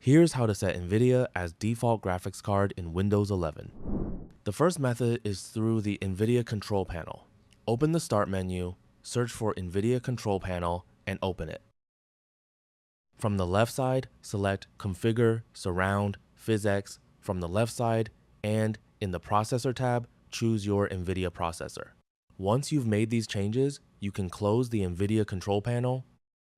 Here's how to set Nvidia as default graphics card in Windows 11. The first method is through the Nvidia control panel. Open the Start menu, search for Nvidia control panel, and open it. From the left side, select Configure, Surround, PhysX from the left side, and in the Processor tab, choose your Nvidia processor. Once you've made these changes, you can close the Nvidia control panel.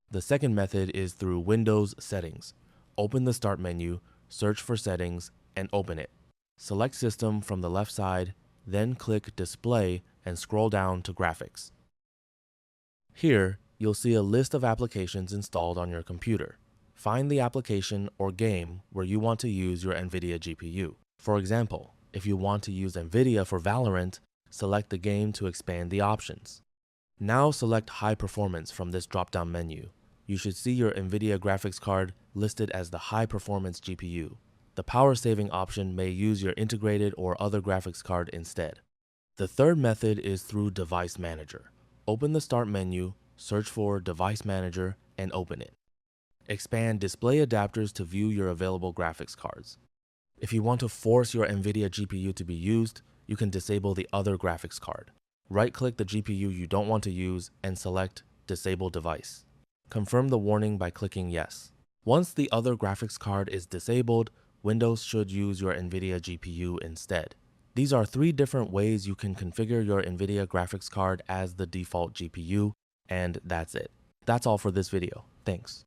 The second method is through Windows Settings. Open the Start menu, search for Settings, and open it. Select System from the left side, then click Display and scroll down to Graphics. Here, you'll see a list of applications installed on your computer. Find the application or game where you want to use your Nvidia GPU. For example, if you want to use Nvidia for Valorant, select the game to expand the options. Now select High Performance from this drop-down menu. You should see your Nvidia graphics card listed as the High Performance GPU. The power saving option may use your integrated or other graphics card instead. The third method is through Device Manager. Open the Start menu, search for Device Manager, and open it. Expand Display Adapters to view your available graphics cards. If you want to force your Nvidia GPU to be used, you can disable the other graphics card. Right-click the GPU you don't want to use and select Disable Device. Confirm the warning by clicking Yes. Once the other graphics card is disabled, Windows should use your Nvidia GPU instead. These are 3 different ways you can configure your Nvidia graphics card as the default GPU, and that's it. That's all for this video. Thanks.